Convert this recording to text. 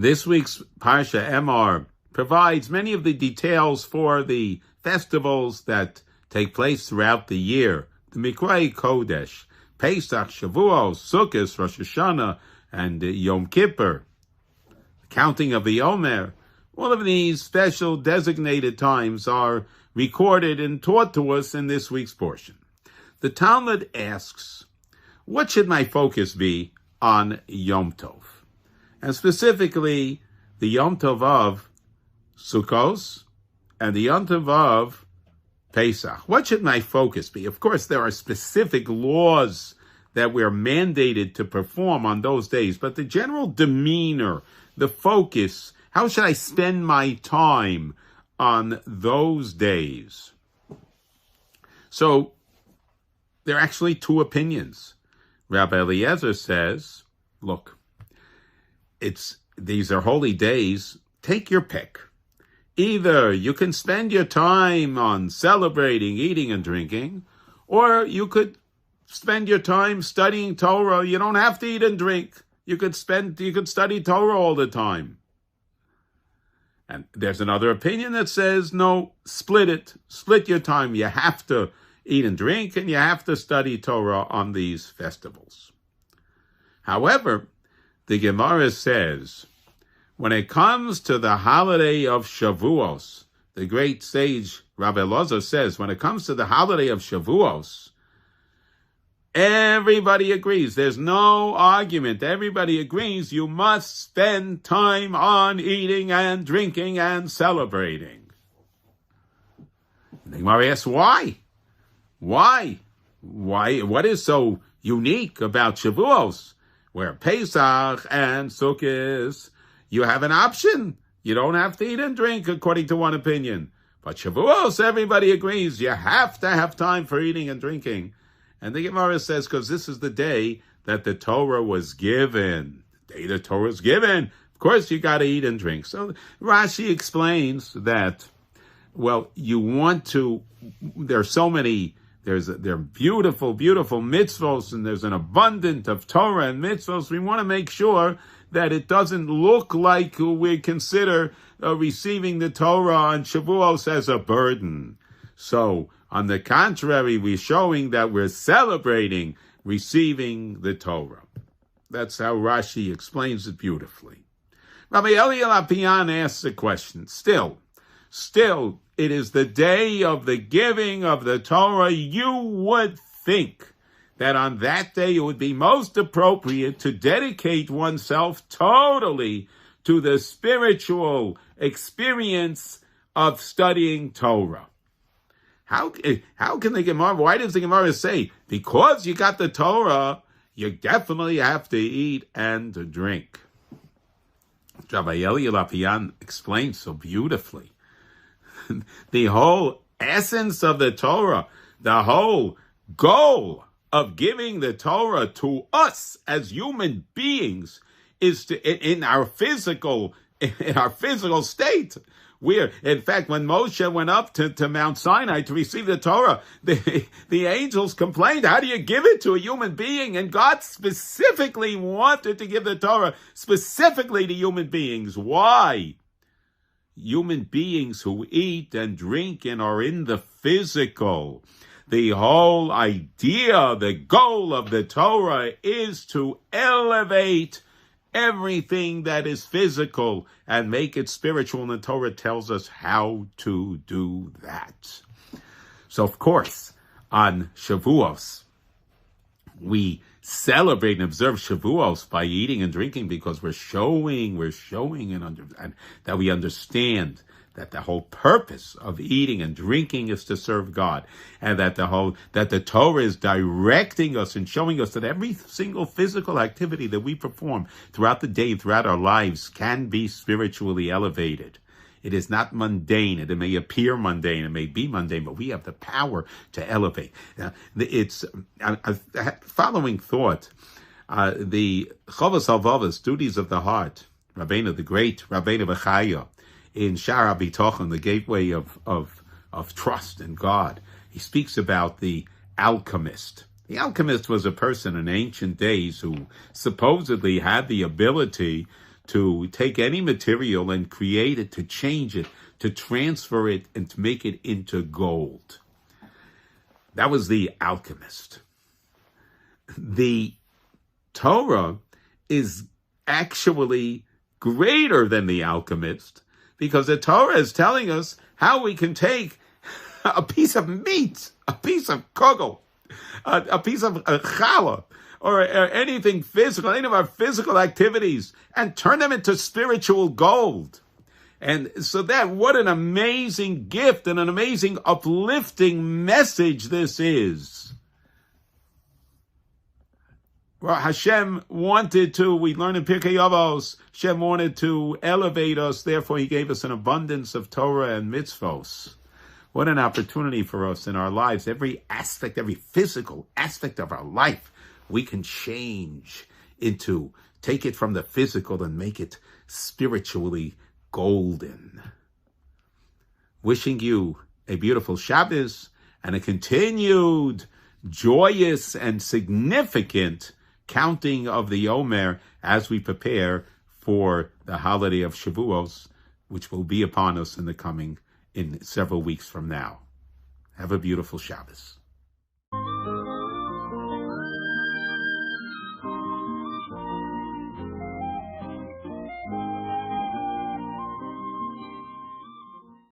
This week's Parsha Emor provides many of the details for the festivals that take place throughout the year. The Mikrei Kodesh, Pesach, Shavuos, Sukkot, Rosh Hashanah, and Yom Kippur. The counting of the Omer. All of these special designated times are recorded and taught to us in this week's portion. The Talmud asks, what should my focus be on Yom Tov? And specifically, the Yom Tov of Sukkos and the Yom Tov of Pesach. What should my focus be? Of course, there are specific laws that we're mandated to perform on those days, but the general demeanor, the focus, how should I spend my time on those days? So, there are actually two opinions. Rabbi Eliezer says, look, these are holy days. Take your pick. Either you can spend your time on celebrating, eating, and drinking, or you could spend your time studying Torah. You don't have to eat and drink. You could study Torah all the time. And there's another opinion that says, no, split it. Split your time. You have to eat and drink, and you have to study Torah on these festivals. However, the Gemara says, when it comes to the holiday of Shavuos, the great sage Rabbi Elazar says, when it comes to the holiday of Shavuos, everybody agrees. There's no argument. Everybody agrees you must spend time on eating and drinking and celebrating. The Gemara asks, why? Why? What is so unique about Shavuos? Where Pesach and Sukkot, you have an option. You don't have to eat and drink, according to one opinion. But Shavuos, everybody agrees, you have to have time for eating and drinking. And the Gemara says, because this is the day that the Torah was given. The day the Torah was given. Of course, you got to eat and drink. So Rashi explains that, well, you want to, there are so many, there are beautiful, beautiful mitzvos, and there's an abundance of Torah and mitzvos. We want to make sure that it doesn't look like we consider receiving the Torah on Shavuos as a burden. So, on the contrary, we're showing that we're celebrating receiving the Torah. That's how Rashi explains it beautifully. Rabbi Eliel Apian asks a question. Still, it is the day of the giving of the Torah. You would think that on that day it would be most appropriate to dedicate oneself totally to the spiritual experience of studying Torah. How can the Gemara, why does the Gemara say, because you got the Torah, you definitely have to eat and drink? Rabbi Eliel Apian explains so beautifully. The whole essence of the Torah, the whole goal of giving the Torah to us as human beings is to, in our physical state. In fact, when Moshe went up to Mount Sinai to receive the Torah, the angels complained, how do you give it to a human being? And God specifically wanted to give the Torah specifically to human beings. Why? Human beings who eat and drink and are in the physical. The whole idea, the goal of the Torah is to elevate everything that is physical and make it spiritual, and the Torah tells us how to do that. So, of course, on Shavuos, we celebrate and observe Shavuos by eating and drinking because we're showing and that we understand that the whole purpose of eating and drinking is to serve God, and that the Torah is directing us and showing us that every single physical activity that we perform throughout the day, throughout our lives, can be spiritually elevated. It is not mundane. It may appear mundane. It may be mundane, but we have the power to elevate. It's following thought. The Chovos HaLevavos, Duties of the Heart, Rabbeinu, the great Rabbeinu Bechaya, in Shara Bitochen, the gateway of trust in God, he speaks about the alchemist. The alchemist was a person in ancient days who supposedly had the ability to take any material and create it, to change it, to transfer it, and to make it into gold. That was the alchemist. The Torah is actually greater than the alchemist, because the Torah is telling us how we can take a piece of meat, a piece of kugel, a piece of challah, or anything physical, any of our physical activities, and turn them into spiritual gold. And so what an amazing gift and an amazing uplifting message this is. Well, Hashem wanted to, we learn in Pirkei Avos, Hashem wanted to elevate us, therefore he gave us an abundance of Torah and mitzvos. What an opportunity for us in our lives. Every aspect, every physical aspect of our life, we can change into, take it from the physical and make it spiritually golden. Wishing you a beautiful Shabbos and a continued joyous and significant counting of the Omer as we prepare for the holiday of Shavuos, which will be upon us in several weeks from now. Have a beautiful Shabbos.